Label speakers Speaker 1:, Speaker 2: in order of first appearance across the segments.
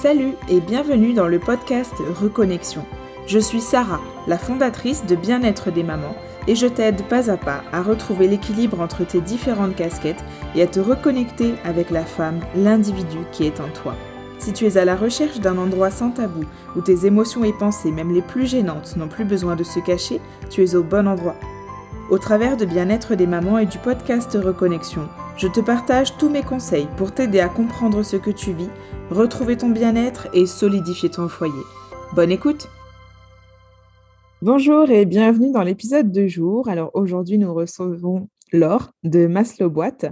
Speaker 1: Salut et bienvenue dans le podcast Reconnexion. Je suis Sarah, la fondatrice de Bien-être des mamans, et je t'aide pas à pas à retrouver l'équilibre entre tes différentes casquettes et à te reconnecter avec la femme, l'individu qui est en toi. Si tu es à la recherche d'un endroit sans tabou, où tes émotions et pensées, même les plus gênantes, n'ont plus besoin de se cacher, tu es au bon endroit. Au travers de Bien-être des mamans et du podcast Reconnexion, je te partage tous mes conseils pour t'aider à comprendre ce que tu vis, retrouver ton bien-être et solidifier ton foyer. Bonne écoute! Bonjour et bienvenue dans l'épisode de jour. Alors aujourd'hui, nous recevons Laure de Maslow Boîte.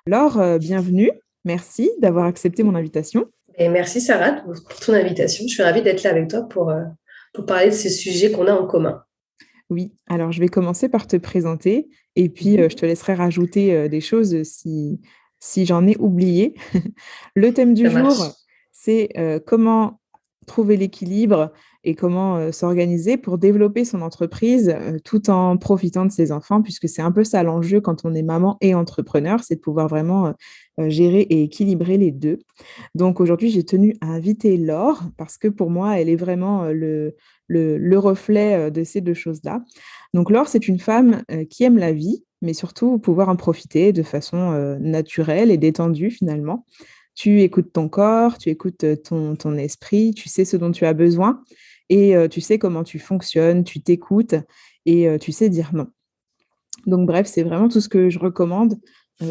Speaker 1: Laure, bienvenue. Merci d'avoir accepté mon invitation.
Speaker 2: Et merci Sarah pour ton invitation. Je suis ravie d'être là avec toi pour parler de ces sujets qu'on a en commun.
Speaker 1: Oui, alors je vais commencer par te présenter et puis je te laisserai rajouter des choses si j'en ai oublié. Le thème du
Speaker 2: Ça
Speaker 1: jour,
Speaker 2: marche.
Speaker 1: c'est comment trouver l'équilibre et comment s'organiser pour développer son entreprise tout en profitant de ses enfants, puisque c'est un peu ça l'enjeu quand on est maman et entrepreneur, c'est de pouvoir vraiment gérer et équilibrer les deux. Donc aujourd'hui, j'ai tenu à inviter Laure parce que pour moi, elle est vraiment le reflet de ces deux choses-là. Donc Laure, c'est une femme qui aime la vie, mais surtout pouvoir en profiter de façon naturelle et détendue finalement. Tu écoutes ton corps, tu écoutes ton esprit, tu sais ce dont tu as besoin et tu sais comment tu fonctionnes, tu t'écoutes et tu sais dire non. Donc bref, c'est vraiment tout ce que je recommande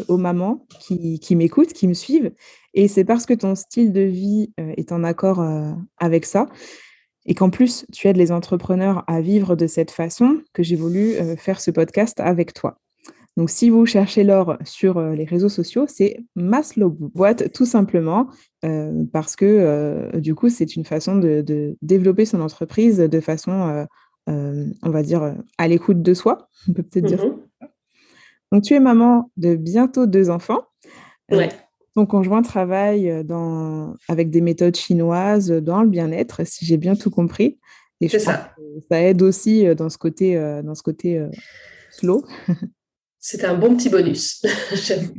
Speaker 1: aux mamans qui m'écoutent, qui me suivent. Et c'est parce que ton style de vie est en accord avec ça et qu'en plus, tu aides les entrepreneurs à vivre de cette façon que j'ai voulu faire ce podcast avec toi. Donc, si vous cherchez Laure sur les réseaux sociaux, c'est Maslow Boîte, tout simplement, parce que du coup, c'est une façon de développer son entreprise de façon, on va dire, à l'écoute de soi. On peut peut-être dire ça.
Speaker 2: Mhm.
Speaker 1: Donc, tu es maman de bientôt 2 enfants. Euh,
Speaker 2: Ouais,
Speaker 1: Ton conjoint travaille avec des méthodes chinoises dans le bien-être, si j'ai bien tout compris. Et je
Speaker 2: c'est
Speaker 1: pense
Speaker 2: ça.
Speaker 1: que ça aide aussi dans ce côté slow.
Speaker 2: C'était un bon petit bonus, j'avoue.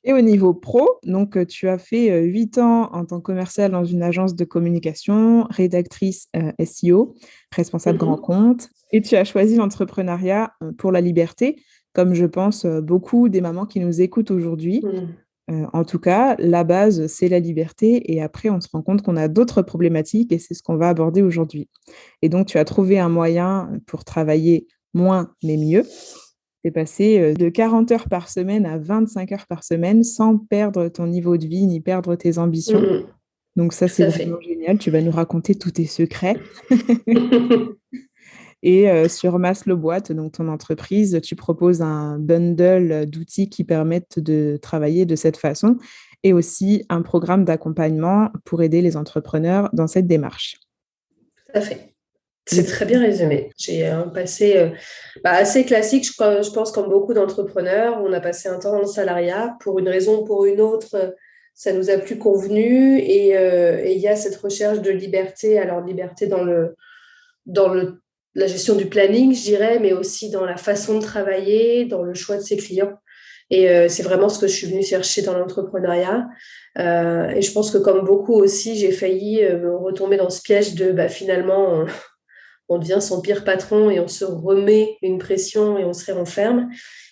Speaker 1: Et au niveau pro, donc tu as fait 8 ans en tant que commerciale dans une agence de communication, rédactrice SEO, responsable grand
Speaker 2: Mhm.
Speaker 1: compte, et tu as choisi l'entrepreneuriat pour la liberté, comme je pense beaucoup des mamans qui nous écoutent aujourd'hui.
Speaker 2: Mhm.
Speaker 1: En tout cas, la base, c'est la liberté, et après, on se rend compte qu'on a d'autres problématiques, et c'est ce qu'on va aborder aujourd'hui. Et donc, tu as trouvé un moyen pour travailler moins, mais mieux. C'est passé de 40 heures par semaine à 25 heures par semaine sans perdre ton niveau de vie ni perdre tes ambitions.
Speaker 2: Mhm.
Speaker 1: Donc ça,
Speaker 2: Tout
Speaker 1: c'est
Speaker 2: à
Speaker 1: vraiment
Speaker 2: fait.
Speaker 1: génial. Tu vas nous raconter tous tes secrets. Et sur Maslow Boîte, donc ton entreprise, tu proposes un bundle d'outils qui permettent de travailler de cette façon et aussi un programme d'accompagnement pour aider les entrepreneurs dans cette démarche.
Speaker 2: Tout à fait. C'est
Speaker 1: Le-
Speaker 2: très bien résumé. J'ai un passé assez classique, je pense, comme beaucoup d'entrepreneurs. On a passé un temps dans le salariat. Pour une raison ou pour une autre, ça nous a plus convenu. Et il y a cette recherche de liberté. Alors, liberté dans la gestion du planning, je dirais, mais aussi dans la façon de travailler, dans le choix de ses clients. Et c'est vraiment ce que je suis venue chercher dans l'entrepreneuriat. Et je pense que comme beaucoup aussi, j'ai failli me retomber dans ce piège de finalement, on devient son pire patron et on se remet une pression et on se renferme.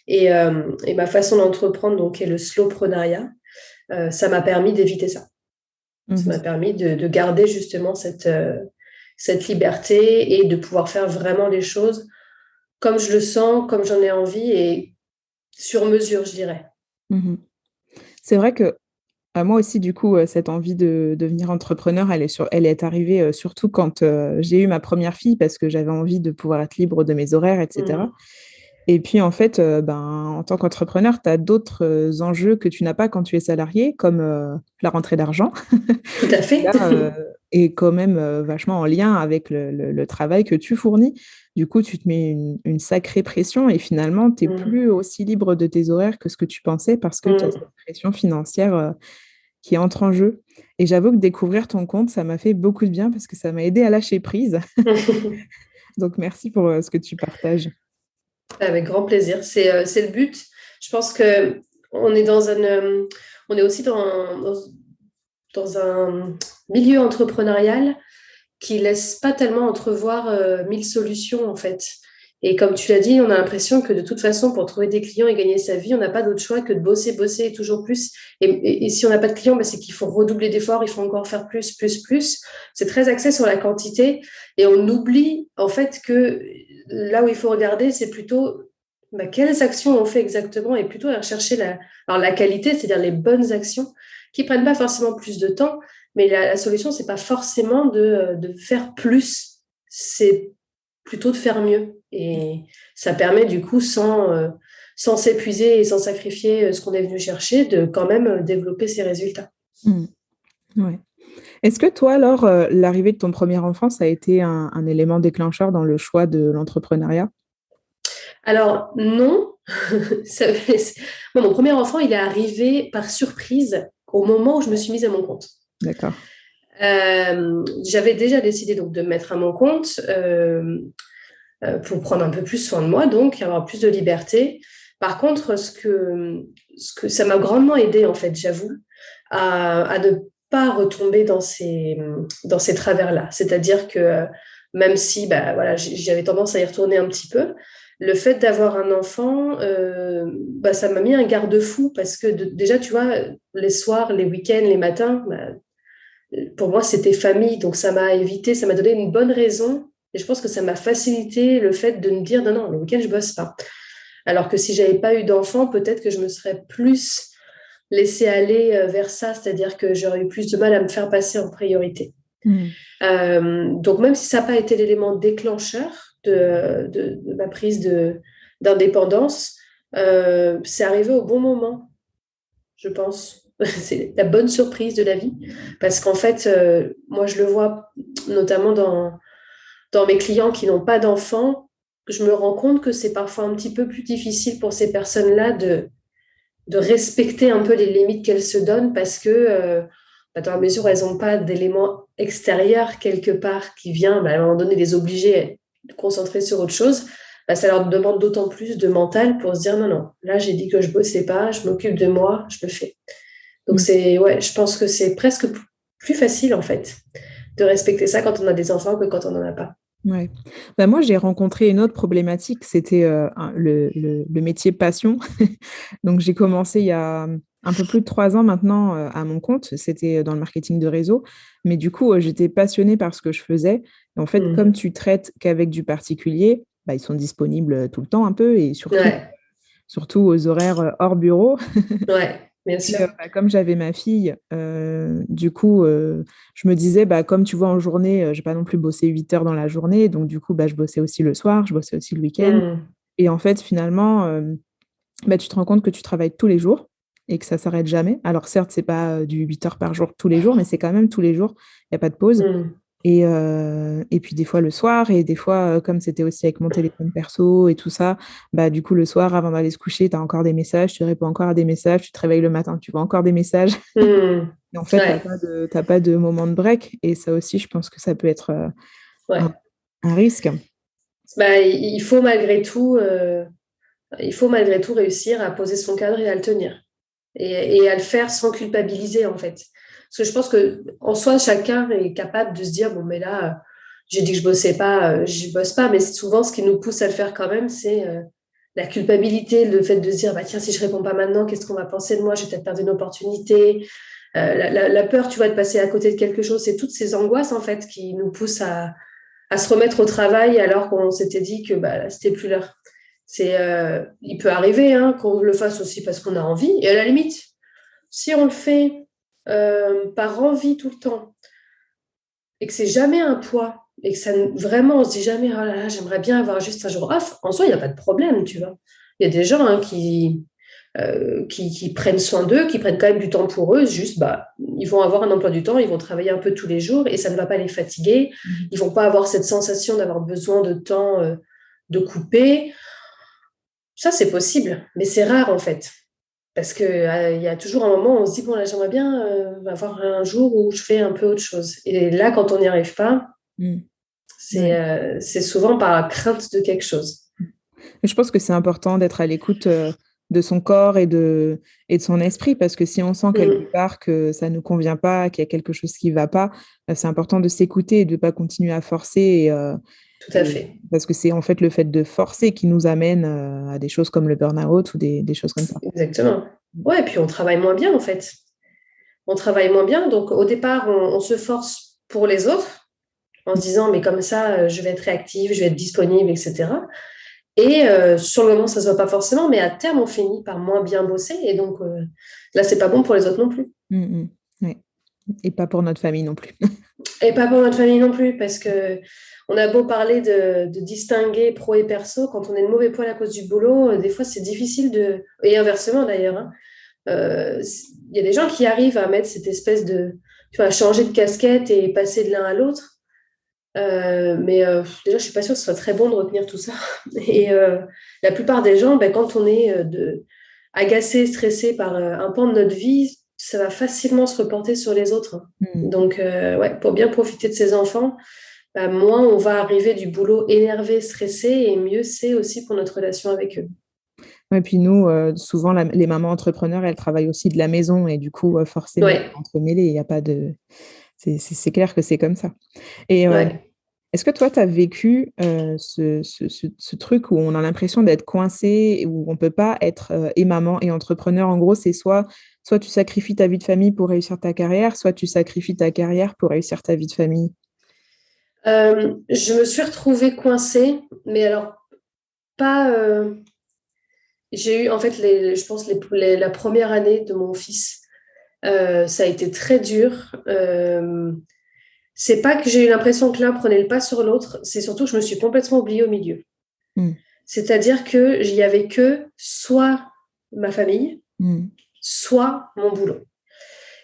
Speaker 2: Et ma façon d'entreprendre, donc, est le slowpreneuriat. Ça m'a permis d'éviter ça. Ça
Speaker 1: Mhm.
Speaker 2: m'a permis de garder justement cette liberté et de pouvoir faire vraiment les choses comme je le sens, comme j'en ai envie et sur mesure, je dirais.
Speaker 1: Mhm. C'est vrai que moi aussi, du coup, cette envie de devenir entrepreneur, elle est arrivée surtout quand j'ai eu ma première fille parce que j'avais envie de pouvoir être libre de mes horaires, etc.
Speaker 2: Mhm.
Speaker 1: Et puis, en fait, en tant qu'entrepreneur, tu as d'autres enjeux que tu n'as pas quand tu es salarié, comme la rentrée d'argent,
Speaker 2: Tout à
Speaker 1: qui
Speaker 2: fait.
Speaker 1: là, est quand même vachement en lien avec le travail que tu fournis. Du coup, tu te mets une sacrée pression et finalement, tu n'es
Speaker 2: Mhm.
Speaker 1: plus aussi libre de tes horaires que ce que tu pensais parce que tu as
Speaker 2: Mhm.
Speaker 1: cette pression financière qui entre en jeu. Et j'avoue que découvrir ton compte, ça m'a fait beaucoup de bien parce que ça m'a aidé à lâcher prise. Donc, merci pour ce que tu partages.
Speaker 2: Avec grand plaisir. C'est le but. Je pense que on est dans on est aussi dans un milieu entrepreneurial qui laisse pas tellement entrevoir 1000 solutions en fait. Et comme tu l'as dit, on a l'impression que de toute façon, pour trouver des clients et gagner sa vie, on n'a pas d'autre choix que de bosser, bosser et toujours plus. Et si on n'a pas de clients, c'est qu'il faut redoubler d'efforts, il faut encore faire plus, plus, plus. C'est très axé sur la quantité et on oublie en fait que là où il faut regarder, c'est plutôt quelles actions on fait exactement et plutôt à rechercher la qualité, c'est-à-dire les bonnes actions qui ne prennent pas forcément plus de temps, mais la solution, ce n'est pas forcément de faire plus, c'est plutôt de faire mieux. Et ça permet du coup, sans s'épuiser et sans sacrifier ce qu'on est venu chercher, de quand même développer ses résultats.
Speaker 1: Ouais. Est-ce que toi, alors, l'arrivée de ton premier enfant, ça a été un élément déclencheur dans le choix de l'entrepreneuriat?
Speaker 2: Alors, non. Mon premier enfant, il est arrivé par surprise au moment où je me suis mise à mon compte.
Speaker 1: D'accord.
Speaker 2: J'avais déjà décidé donc de me mettre à mon compte pour prendre un peu plus soin de moi, donc avoir plus de liberté. Par contre, ce que ça m'a grandement aidé, en fait, j'avoue, à ne pas retomber dans ces travers-là. C'est-à-dire que même si voilà, j'avais tendance à y retourner un petit peu, le fait d'avoir un enfant, ça m'a mis un garde-fou parce que déjà, tu vois, les soirs, les week-ends, les matins, pour moi, c'était famille. Donc, ça m'a donné une bonne raison. Et je pense que ça m'a facilité le fait de me dire, non, non, le week-end, je bosse pas. Alors que si j'avais pas eu d'enfant, peut-être que je me serais plus laissée aller vers ça. C'est-à-dire que j'aurais eu plus de mal à me faire passer en priorité. Donc, même si ça n'a pas été l'élément déclencheur de ma prise d'indépendance, c'est arrivé au bon moment, je pense. C'est la bonne surprise de la vie. Parce qu'en fait, moi, je le vois notamment dans mes clients qui n'ont pas d'enfants. Je me rends compte que c'est parfois un petit peu plus difficile pour ces personnes-là de respecter un peu les limites qu'elles se donnent parce que dans la mesure où elles n'ont pas d'éléments extérieurs quelque part qui vient à un moment donné les obliger à se concentrer sur autre chose, ça leur demande d'autant plus de mental pour se dire non, non, là j'ai dit que je ne bossais pas, je m'occupe de moi, je le fais. Donc je pense que c'est presque plus facile en fait de respecter ça quand on a des enfants que quand on n'en a pas.
Speaker 1: Ouais. Moi, j'ai rencontré une autre problématique, c'était le métier passion. Donc, j'ai commencé il y a un peu plus de 3 ans maintenant à mon compte. C'était dans le marketing de réseau. Mais du coup, j'étais passionnée par ce que je faisais. Et en fait, comme tu traites qu'avec du particulier, ils sont disponibles tout le temps un peu et surtout aux horaires hors bureau.
Speaker 2: Ouais, bien
Speaker 1: Et,
Speaker 2: sûr.
Speaker 1: comme j'avais ma fille, du coup, je me disais, comme tu vois en journée, je n'ai pas non plus bossé 8 heures dans la journée, donc du coup, je bossais aussi le soir, je bossais aussi le week-end. Et en fait, finalement, tu te rends compte que tu travailles tous les jours et que ça ne s'arrête jamais. Alors certes, c'est pas du 8 heures par jour tous les jours, mais c'est quand même tous les jours, il n'y a pas de pause. Et puis des fois le soir, et des fois, comme c'était aussi avec mon téléphone perso et tout ça, du coup le soir, avant d'aller se coucher, tu as encore des messages, tu réponds encore à des messages, tu te réveilles le matin, tu vois encore des messages. Et en fait,
Speaker 2: Ouais.
Speaker 1: t'as pas de moment de break. Et ça aussi, je pense que ça peut être
Speaker 2: Ouais.
Speaker 1: un risque.
Speaker 2: Il faut malgré tout, réussir à poser son cadre et à le tenir. Et à le faire sans culpabiliser, en fait. Parce que je pense qu'en soi, chacun est capable de se dire, bon, mais là, j'ai dit que je bossais pas, je bosse pas. Mais souvent, ce qui nous pousse à le faire quand même, c'est la culpabilité, le fait de se dire, tiens, si je réponds pas maintenant, qu'est-ce qu'on va penser de moi? Je vais peut-être perdre une opportunité. La peur, tu vois, de passer à côté de quelque chose, c'est toutes ces angoisses, en fait, qui nous poussent à se remettre au travail alors qu'on s'était dit que là, c'était plus l'heure. Il peut arriver qu'on le fasse aussi parce qu'on a envie. Et à la limite, si on le fait par envie tout le temps et que c'est jamais un poids et que vraiment on se dit jamais oh là là, j'aimerais bien avoir juste un jour off, en soi, il n'y a pas de problème, tu vois. Il y a des gens qui prennent soin d'eux, qui prennent quand même du temps pour eux, juste ils vont avoir un emploi du temps, ils vont travailler un peu tous les jours et ça ne va pas les fatiguer. Ils vont pas avoir cette sensation d'avoir besoin de temps de couper. Ça, c'est possible, mais c'est rare en fait. Parce qu'il y a toujours un moment où on se dit, bon, là, j'aimerais bien avoir un jour où je fais un peu autre chose. Et là, quand on n'y arrive pas, c'est souvent par crainte de quelque chose.
Speaker 1: Je pense que c'est important d'être à l'écoute de son corps et de son esprit, parce que si on sent quelque
Speaker 2: Mm.
Speaker 1: part que ça ne nous convient pas, qu'il y a quelque chose qui ne va pas, c'est important de s'écouter et de ne pas continuer à forcer,
Speaker 2: Tout à
Speaker 1: et-
Speaker 2: fait.
Speaker 1: parce que c'est en fait le fait de forcer qui nous amène à des choses comme le burn-out ou des choses comme ça.
Speaker 2: Exactement. Ouais, et puis on travaille moins bien, en fait. On travaille moins bien. Donc, au départ, on se force pour les autres en se disant, mais comme ça, je vais être réactive, je vais être disponible, etc. Et sur le moment, ça ne se voit pas forcément, mais à terme, on finit par moins bien bosser. Et donc, là, c'est pas bon pour les autres non plus.
Speaker 1: Mm, mm. Ouais. Et pas pour notre famille non plus.
Speaker 2: Et pas pour notre famille non plus, parce que on a beau parler de distinguer pro et perso, quand on est de mauvais poil à cause du boulot, des fois, c'est difficile de... Et inversement, d'ailleurs, hein. Il y a des gens qui arrivent à mettre cette espèce de... Tu vois, à changer de casquette et passer de l'un à l'autre. Mais déjà, je suis pas sûre que ce soit très bon de retenir tout ça. Et la plupart des gens, ben, quand on est agacé, stressé par un pan de notre vie, ça va facilement se reporter sur les autres.
Speaker 1: Mm.
Speaker 2: Donc, ouais, pour bien profiter de ses enfants, ben, moins on va arriver du boulot énervé, stressé, et mieux c'est aussi pour notre relation avec eux.
Speaker 1: Et puis nous, souvent, les mamans entrepreneurs, elles travaillent aussi de la maison et du coup, forcément,
Speaker 2: Ouais,
Speaker 1: entremêlées, il n'y a pas de... C'est clair que c'est comme ça. Et
Speaker 2: ouais.
Speaker 1: est-ce que toi, tu as vécu ce truc où on a l'impression d'être coincé, où on ne peut pas être et maman et entrepreneur? En gros, c'est soit tu sacrifies ta vie de famille pour réussir ta carrière, soit tu sacrifies ta carrière pour réussir ta vie de famille.
Speaker 2: Je me suis retrouvée coincée, mais alors pas. J'ai eu, en fait, je pense, la première année de mon fils, ça a été très dur. C'est pas que j'ai eu l'impression que l'un prenait le pas sur l'autre, c'est surtout que je me suis complètement oubliée au milieu.
Speaker 1: Mm.
Speaker 2: C'est-à-dire que j'y avais que soit ma famille,
Speaker 1: Mm.
Speaker 2: soit mon boulot.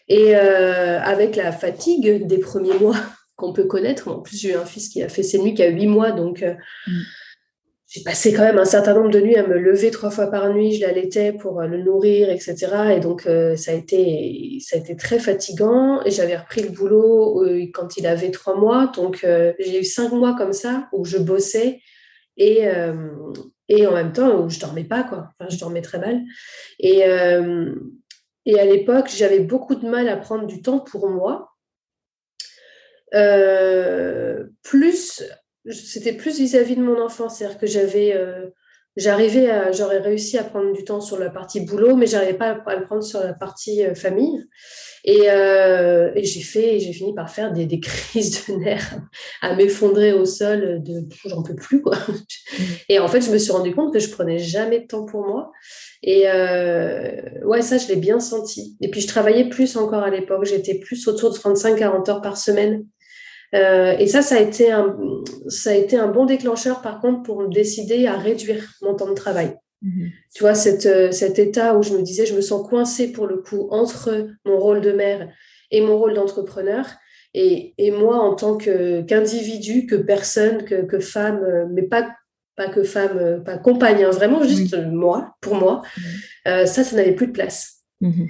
Speaker 2: Et avec la fatigue des premiers mois qu'on peut connaître, en plus j'ai eu un fils qui a fait ses nuits qui a 8 mois, donc
Speaker 1: Mm.
Speaker 2: j'ai passé quand même un certain nombre de nuits à me lever 3 fois par nuit, je l'allaitais pour le nourrir, etc. Et donc, ça a été très fatigant. Et j'avais repris le boulot quand il avait 3 mois. Donc, j'ai eu 5 mois comme ça où je bossais et, euh, et en même temps où je dormais pas, quoi. Enfin, je dormais très mal. Et, euh, et à l'époque, j'avais beaucoup de mal à prendre du temps pour moi. Plus, c'était plus vis-à-vis de mon enfant, c'est-à-dire que j'aurais réussi à prendre du temps sur la partie boulot, mais j'arrivais pas à le prendre sur la partie famille. Et j'ai fini par faire des crises de nerfs, à m'effondrer au sol, j'en peux plus, quoi.
Speaker 1: Mm.
Speaker 2: Et en fait, je me suis rendu compte que je prenais jamais de temps pour moi. Et ouais, ça, je l'ai bien senti. Et puis, je travaillais plus encore à l'époque. J'étais plus autour de 35-40 heures par semaine. Et ça a été un bon déclencheur, par contre, pour me décider à réduire mon temps de travail.
Speaker 1: Mhm.
Speaker 2: Tu vois, cet état où je me disais, je me sens coincée pour le coup entre mon rôle de mère et mon rôle d'entrepreneur. Et moi, en tant qu'individu, que personne, que femme, mais pas que femme, pas compagne, hein, vraiment juste
Speaker 1: Oui.
Speaker 2: moi, pour moi,
Speaker 1: Mm.
Speaker 2: ça n'avait plus de place.
Speaker 1: Mhm.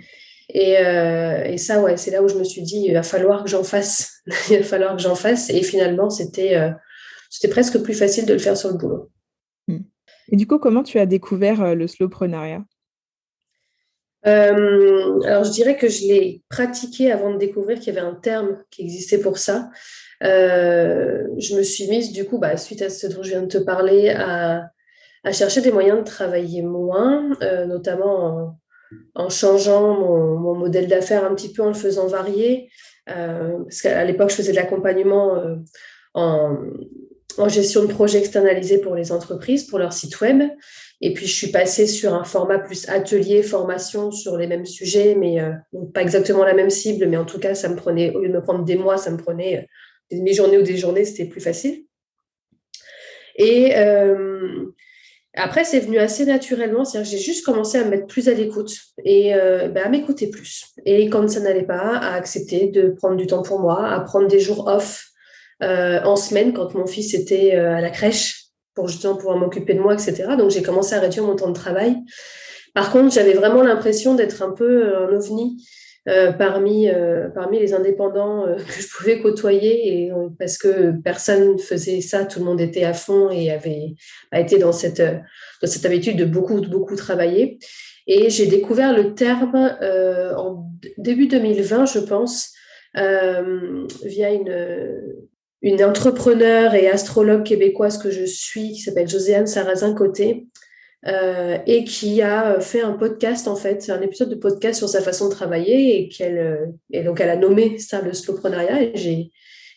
Speaker 2: Et ça, ouais, c'est là où je me suis dit, il va falloir que j'en fasse. Il va falloir que j'en fasse. Et finalement, c'était presque plus facile de le faire sur le boulot.
Speaker 1: Mm. Et du coup, comment tu as découvert le slowpreneuriat?
Speaker 2: Alors, je dirais que je l'ai pratiqué avant de découvrir qu'il y avait un terme qui existait pour ça. Je me suis mise, du coup, bah, suite à ce dont je viens de te parler, à chercher des moyens de travailler moins, notamment en changeant mon modèle d'affaires un petit peu, en le faisant varier. Parce qu'à l'époque, je faisais de l'accompagnement en, en gestion de projet externalisé pour les entreprises, pour leur site web. Et puis, je suis passée sur un format plus atelier, formation sur les mêmes sujets, mais donc pas exactement la même cible, mais en tout cas, ça me prenait, au lieu de me prendre des mois, ça me prenait des demi-journées ou des journées, c'était plus facile. Et après, c'est venu assez naturellement, c'est-à-dire que j'ai juste commencé à me mettre plus à l'écoute et à m'écouter plus. Et quand ça n'allait pas, à accepter de prendre du temps pour moi, à prendre des jours off en semaine quand mon fils était à la crèche pour justement pouvoir m'occuper de moi, etc. Donc, j'ai commencé à réduire mon temps de travail. Par contre, j'avais vraiment l'impression d'être un peu un ovni parmi les indépendants que je pouvais côtoyer, parce que personne ne faisait ça, tout le monde était à fond et a été dans cette habitude de beaucoup, beaucoup travailler. Et j'ai découvert le terme en début 2020, je pense, via une entrepreneure et astrologue québécoise que je suis, qui s'appelle Josiane Sarrazin-Côté, et qui a fait un podcast, en fait, un épisode de podcast sur sa façon de travailler, et donc elle a nommé ça le slowpreneuriat,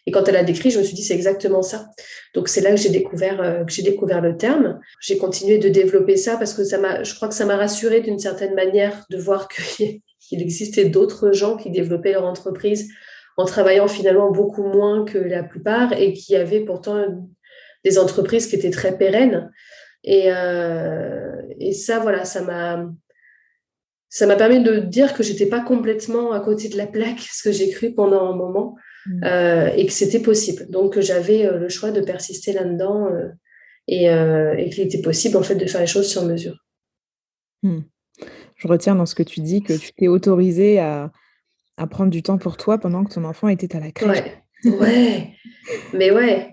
Speaker 2: et quand elle a décrit, je me suis dit c'est exactement ça. Donc c'est là que j'ai découvert le terme. J'ai continué de développer ça parce que je crois que ça m'a rassurée d'une certaine manière de voir qu'il existait d'autres gens qui développaient leur entreprise en travaillant finalement beaucoup moins que la plupart et qui avaient pourtant des entreprises qui étaient très pérennes. Et ça, voilà, ça m'a permis de dire que j'étais pas complètement à côté de la plaque, ce que j'ai cru pendant un moment, et que c'était possible. Donc, j'avais le choix de persister là-dedans, et qu'il était possible, en fait, de faire les choses sur mesure.
Speaker 1: Mmh. Je retiens dans ce que tu dis que tu t'es autorisée à prendre du temps pour toi pendant que ton enfant était à la crèche.
Speaker 2: Ouais, mais ouais.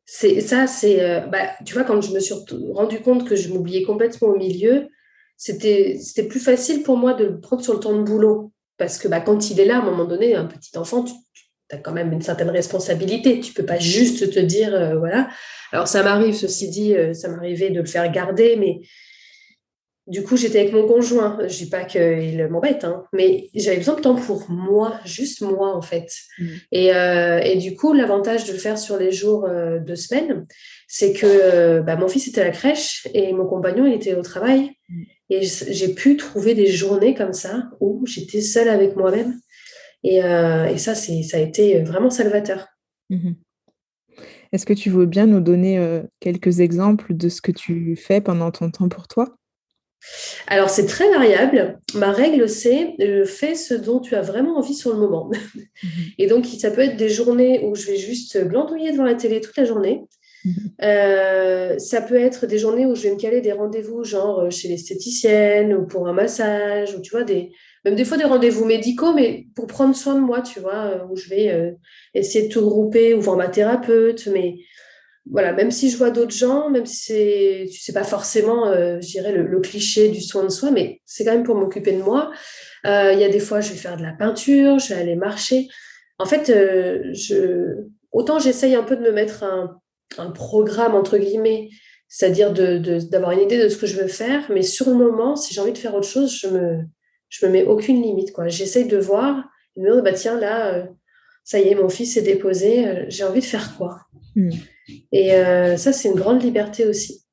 Speaker 2: Tu vois, quand je me suis rendu compte que je m'oubliais complètement au milieu, c'était plus facile pour moi de le prendre sur le temps de boulot. Parce que quand il est là, à un moment donné, un petit enfant, tu as quand même une certaine responsabilité. Tu peux pas juste te dire, voilà. Alors, ça m'arrive, ceci dit, ça m'arrivait de le faire garder, mais du coup, j'étais avec mon conjoint. Je dis pas qu'il m'embête, hein, mais j'avais besoin de temps pour moi, juste moi, en fait. Et du coup, l'avantage de le faire sur les jours de semaine, c'est que mon fils était à la crèche et mon compagnon, il était au travail. Et j'ai pu trouver des journées comme ça où j'étais seule avec moi-même. Et ça a été vraiment salvateur.
Speaker 1: Mmh. Est-ce que tu veux bien nous donner, quelques exemples de ce que tu fais pendant ton temps pour toi?
Speaker 2: Alors, c'est très variable. Ma règle, c'est fais ce dont tu as vraiment envie sur le moment.
Speaker 1: Mmh.
Speaker 2: Et donc, ça peut être des journées où je vais juste glandouiller devant la télé toute la journée.
Speaker 1: Mmh.
Speaker 2: Ça peut être des journées où je vais me caler des rendez-vous, genre chez l'esthéticienne ou pour un massage, ou tu vois, même des fois des rendez-vous médicaux, mais pour prendre soin de moi, tu vois, où je vais essayer de tout grouper ou voir ma thérapeute. Mais voilà, même si je vois d'autres gens, même si c'est pas forcément, je dirais, le cliché du soin de soi, mais c'est quand même pour m'occuper de moi. Il y a des fois, je vais faire de la peinture, je vais aller marcher. En fait, autant j'essaye un peu de me mettre un programme, entre guillemets, c'est-à-dire d'avoir une idée de ce que je veux faire, mais sur le moment, si j'ai envie de faire autre chose, je me mets aucune limite, quoi. J'essaye de voir, et de me dire, tiens, là, ça y est, mon fils est déposé, j'ai envie de faire quoi?
Speaker 1: Mmh.
Speaker 2: Et ça, c'est une grande liberté aussi.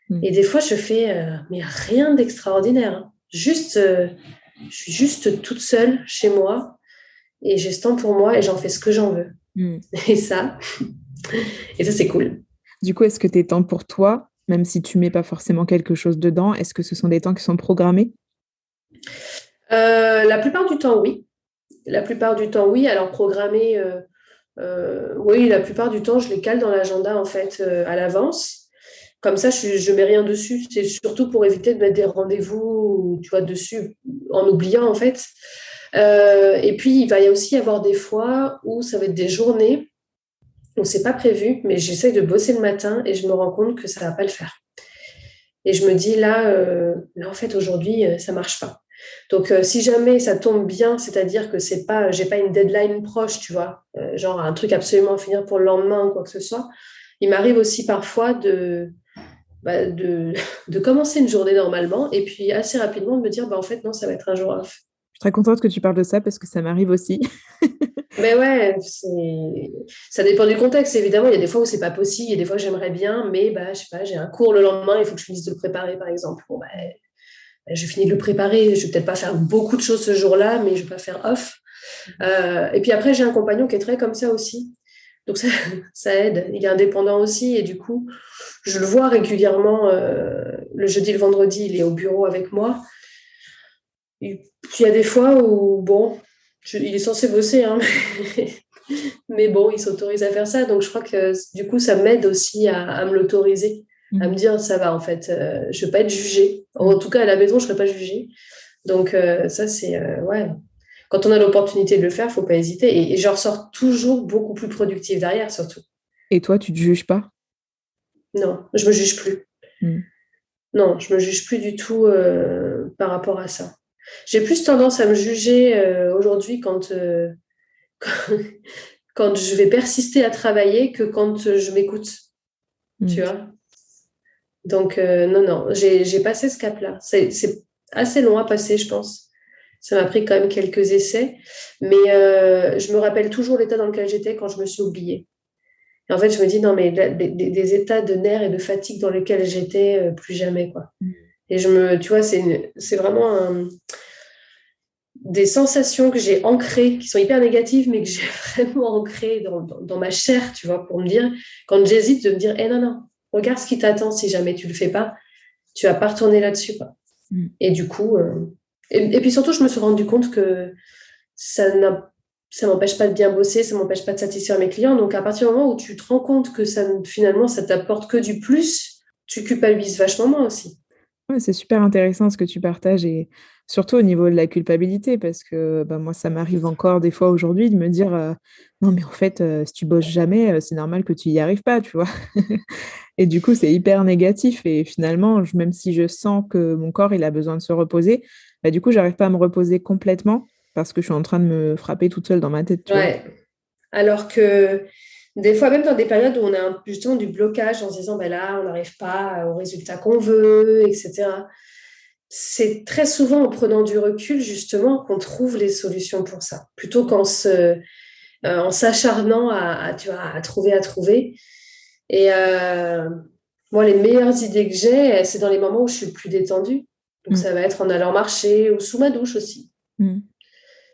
Speaker 1: Mmh.
Speaker 2: Et des fois, je fais mais rien d'extraordinaire, hein. Juste, je suis juste toute seule chez moi et j'ai ce temps pour moi et j'en fais ce que j'en veux.
Speaker 1: Mmh.
Speaker 2: Et ça, et ça, c'est cool.
Speaker 1: Du coup, est-ce que tes temps pour toi, même si tu mets pas forcément quelque chose dedans, est-ce que ce sont des temps qui sont programmés?
Speaker 2: La plupart du temps, oui. La plupart du temps, oui. Alors, programmer, oui, la plupart du temps, je les cale dans l'agenda, en fait, à l'avance. Comme ça, je mets rien dessus. C'est surtout pour éviter de mettre des rendez-vous, tu vois, dessus en oubliant, en fait. Et puis, il va y aussi y avoir des fois où ça va être des journées où c'est pas prévu, mais j'essaye de bosser le matin et je me rends compte que ça va pas le faire. Et je me dis, là en fait, aujourd'hui, ça marche pas. Donc, si jamais ça tombe bien, c'est-à-dire que j'ai pas une deadline proche, tu vois, genre un truc absolument à finir pour le lendemain ou quoi que ce soit, il m'arrive aussi parfois de commencer une journée normalement et puis assez rapidement de me dire, en fait, non, ça va être un jour off.
Speaker 1: Je suis très contente que tu parles de ça parce que ça m'arrive aussi.
Speaker 2: Mais ouais, ça dépend du contexte, évidemment. Il y a des fois où c'est pas possible, il y a des fois que j'aimerais bien, mais je sais pas, j'ai un cours le lendemain, il faut que je finisse de le préparer, par exemple. Bon, je finis de le préparer, je vais peut-être pas faire beaucoup de choses ce jour-là, mais je vais pas faire off. Et puis après, j'ai un compagnon qui est très comme ça aussi. Donc ça aide. Il est indépendant aussi et du coup, je le vois régulièrement le jeudi, le vendredi, il est au bureau avec moi. Et puis il y a des fois où, bon, il est censé bosser, hein, mais bon, il s'autorise à faire ça. Donc je crois que du coup, ça m'aide aussi à me l'autoriser, à me
Speaker 1: Mmh.
Speaker 2: dire, ça va, en fait, je ne vais pas être jugée. En
Speaker 1: Mmh.
Speaker 2: tout cas, à la maison, je ne serai pas jugée. Donc ça, c'est, ouais. quand on a l'opportunité de le faire, il ne faut pas hésiter. Et je ressors toujours beaucoup plus productive derrière, surtout.
Speaker 1: Et toi, tu te juges pas?
Speaker 2: Non, je me juge plus.
Speaker 1: Mm.
Speaker 2: Non, je me juge plus du tout par rapport à ça. J'ai plus tendance à me juger aujourd'hui quand je vais persister à travailler que quand je m'écoute,
Speaker 1: Mm.
Speaker 2: tu vois. Donc, non, j'ai passé ce cap-là. C'est assez long à passer, je pense. Ça m'a pris quand même quelques essais. Mais je me rappelle toujours l'état dans lequel j'étais quand je me suis oubliée. Et en fait, je me dis, non, mais des états de nerfs et de fatigue dans lesquels j'étais, plus jamais, quoi. Et tu vois, c'est vraiment des sensations que j'ai ancrées, qui sont hyper négatives, mais que j'ai vraiment ancrées dans ma chair, tu vois, pour me dire, quand j'hésite, de me dire, non, non, regarde ce qui t'attend si jamais tu le fais pas, tu vas pas retourner là-dessus, quoi.
Speaker 1: Mm.
Speaker 2: Et du coup, et puis surtout, je me suis rendu compte que ça m'empêche pas de bien bosser, ça m'empêche pas de satisfaire mes clients. Donc, à partir du moment où tu te rends compte que finalement, ça t'apporte que du plus, tu culpabilises vachement moins aussi.
Speaker 1: Ouais, c'est super intéressant ce que tu partages et surtout au niveau de la culpabilité parce que bah, moi, ça m'arrive encore des fois aujourd'hui de me dire non, mais en fait, si tu bosses jamais, c'est normal que tu y arrives pas, tu vois. Et du coup, c'est hyper négatif et finalement, même si je sens que mon corps, il a besoin de se reposer, bah, du coup, j'arrive pas à me reposer complètement parce que je suis en train de me frapper toute seule dans ma tête, tu vois.
Speaker 2: Ouais. Alors que des fois, même dans des périodes où on a justement du blocage en se disant, ben là, on n'arrive pas au résultat qu'on veut, etc. C'est très souvent en prenant du recul, justement, qu'on trouve les solutions pour ça, plutôt en s'acharnant tu vois, à trouver. Et moi, les meilleures idées que j'ai, c'est dans les moments où je suis le plus détendue. Donc,
Speaker 1: Mm.
Speaker 2: ça va être en allant marcher ou sous ma douche aussi.
Speaker 1: Mm.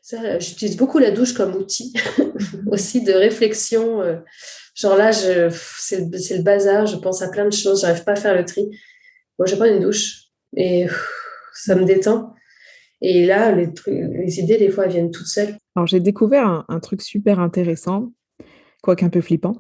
Speaker 2: Ça, j'utilise beaucoup la douche comme outil
Speaker 1: Mhm.
Speaker 2: aussi de réflexion. Genre là, c'est le bazar, je pense à plein de choses, j'arrive pas à faire le tri. Moi, je prends une douche et ça me détend. Et là, les idées, des fois, elles viennent toutes seules.
Speaker 1: Alors, j'ai découvert un truc super intéressant, quoique un peu flippant.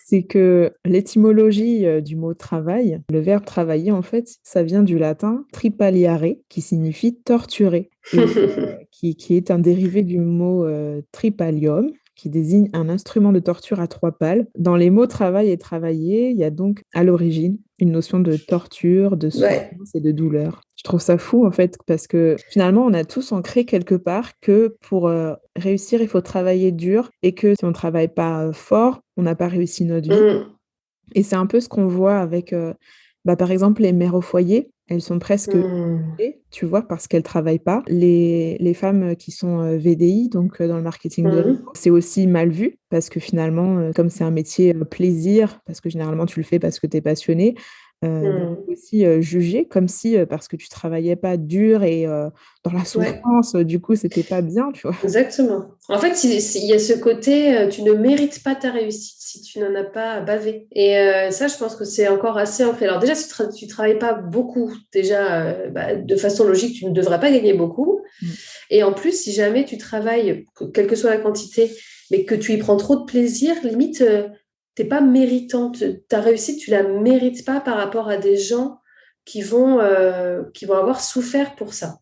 Speaker 1: C'est que l'étymologie du mot travail, le verbe travailler, en fait, ça vient du latin tripaliare, qui signifie torturer, et qui est un dérivé du mot tripalium, qui désigne un instrument de torture à trois pales. Dans les mots travail et travailler, il y a donc à l'origine une notion de torture, de
Speaker 2: Ouais.
Speaker 1: souffrance et de douleur. Je trouve ça fou, en fait, parce que finalement, on a tous ancré quelque part que pour réussir, il faut travailler dur et que si on ne travaille pas fort, on n'a pas réussi notre vie.
Speaker 2: Mm,
Speaker 1: Et c'est un peu ce qu'on voit avec, bah, par exemple, les mères au foyer. Elles sont presque
Speaker 2: mm,
Speaker 1: tu vois, parce qu'elles ne travaillent pas. Les femmes qui sont VDI, donc dans le marketing de réseau,
Speaker 2: mm,
Speaker 1: c'est aussi mal vu parce que finalement, comme c'est un métier plaisir, parce que généralement tu le fais parce que tu es passionné, bah,
Speaker 2: mm.
Speaker 1: c'est aussi jugé comme si, parce que tu travaillais pas dur et dans la
Speaker 2: Ouais.
Speaker 1: souffrance, du coup, c'était pas bien, tu vois.
Speaker 2: Exactement. En fait, il y a ce côté, tu ne mérites pas ta réussite si tu n'en as pas bavé. Et ça, je pense que c'est encore assez ancré. Alors déjà, si tu travailles pas beaucoup, déjà, bah, de façon logique, tu ne devrais pas gagner beaucoup.
Speaker 1: Mm.
Speaker 2: Et en plus, si jamais tu travailles, quelle que soit la quantité, mais que tu y prends trop de plaisir, limite, t'es pas méritante. Ta réussite, tu la mérites pas par rapport à des gens qui vont avoir souffert pour ça.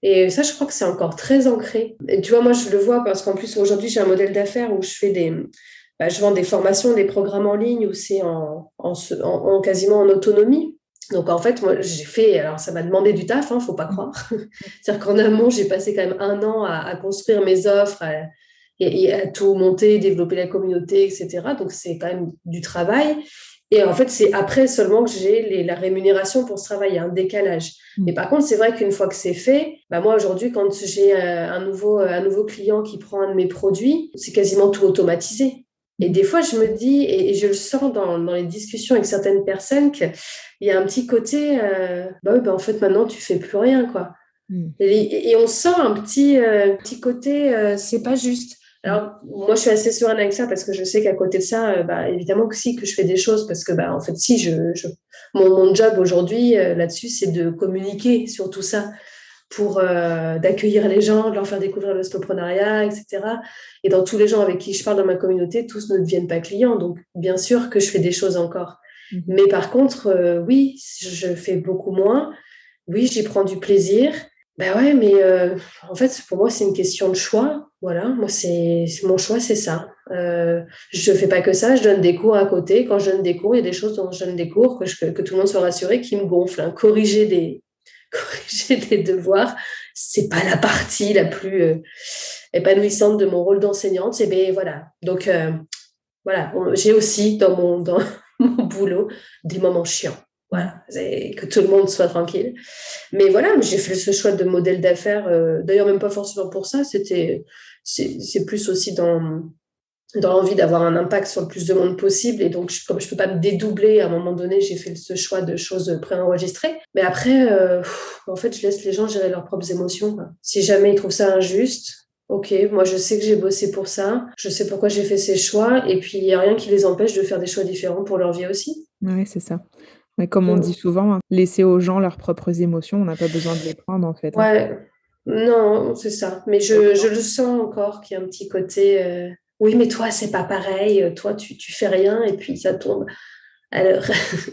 Speaker 2: Et ça, je crois que c'est encore très ancré. Et tu vois, moi, je le vois parce qu'en plus, aujourd'hui, j'ai un modèle d'affaires où je vends des formations, des programmes en ligne où c'est quasiment en autonomie. Donc, en fait, moi, alors ça m'a demandé du taf, hein, faut pas croire. C'est-à-dire qu'en amont, j'ai passé quand même un an à construire mes offres, et à tout monter, développer la communauté, etc. Donc, c'est quand même du travail. Et en fait, c'est après seulement que j'ai la rémunération pour ce travail, il y a un décalage. Mais
Speaker 1: Mm.
Speaker 2: par contre, c'est vrai qu'une fois que c'est fait, bah moi aujourd'hui, quand j'ai un nouveau client qui prend un de mes produits, c'est quasiment tout automatisé. Et
Speaker 1: Mm.
Speaker 2: des fois, je me dis, et je le sens dans les discussions avec certaines personnes, qu'il y a un petit côté, bah oui, bah en fait, maintenant, tu fais plus rien, quoi.
Speaker 1: Mm.
Speaker 2: Et on sent un petit côté, c'est pas juste.
Speaker 1: Mm.
Speaker 2: Alors, moi, je suis assez sereine avec ça parce que je sais qu'à côté de ça, bah, évidemment que si, que je fais des choses parce que, bah, en fait, si, mon job aujourd'hui là-dessus, c'est de communiquer sur tout ça pour d'accueillir les gens, de leur faire découvrir le slowpreneuriat, etc. Et dans tous les gens avec qui je parle dans ma communauté, tous ne deviennent pas clients. Donc, bien sûr que je fais des choses encore.
Speaker 1: Mhm.
Speaker 2: Mais par contre, oui, je fais beaucoup moins. Oui, j'y prends du plaisir. Ben ouais, mais en fait, pour moi, c'est une question de choix. Voilà, moi, c'est mon choix, c'est ça. Je fais pas que ça, je donne des cours à côté. Quand je donne des cours, il y a des choses dont je donne des cours que tout le monde soit rassuré, qui me gonflent, hein. Corriger des devoirs, c'est pas la partie la plus épanouissante de mon rôle d'enseignante. C'est ben voilà. Donc voilà, j'ai aussi dans mon boulot des moments chiants.
Speaker 1: Mm.
Speaker 2: Voilà, que tout le monde soit tranquille. Mais voilà, j'ai fait ce choix de modèle d'affaires. D'ailleurs, même pas forcément pour ça. C'est plus aussi dans l'envie d'avoir un impact sur le plus de monde possible. Et donc, comme je peux pas me dédoubler, à un moment donné, j'ai fait ce choix de choses préenregistrées. Mais après, en fait, je laisse les gens gérer leurs propres émotions, quoi. Si jamais ils trouvent ça injuste, ok, moi je sais que j'ai bossé pour ça, je sais pourquoi j'ai fait ces choix, et puis il n'y a rien qui les empêche de faire des choix différents pour leur vie aussi.
Speaker 1: Ouais, c'est ça. Ouais, comme on dit
Speaker 2: Mm.
Speaker 1: souvent, hein, laisser aux gens leurs propres émotions, on n'a pas besoin de les prendre en fait, hein.
Speaker 2: Ouais, non, c'est ça. Mais je le sens encore qu'il y a un petit côté. Oui, mais toi, c'est pas pareil. Toi, tu fais rien et puis ça tombe. Alors,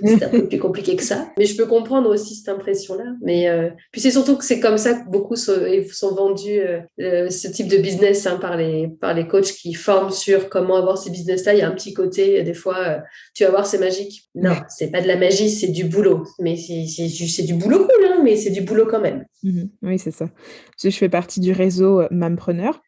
Speaker 2: c'est un peu plus compliqué que ça. Mais je peux comprendre aussi cette impression-là. Mais puis c'est surtout que c'est comme ça que beaucoup sont vendus ce type de business, hein, par les coachs qui forment sur comment avoir ces business-là. Il y a un petit côté, des fois, tu vas voir, c'est magique. Non,
Speaker 1: Ouais.
Speaker 2: c'est pas de la magie, c'est du boulot. Mais c'est du boulot cool, hein, mais c'est du boulot quand même.
Speaker 1: Mhm. Oui, c'est ça. Tu sais, je fais partie du réseau Mampreneur,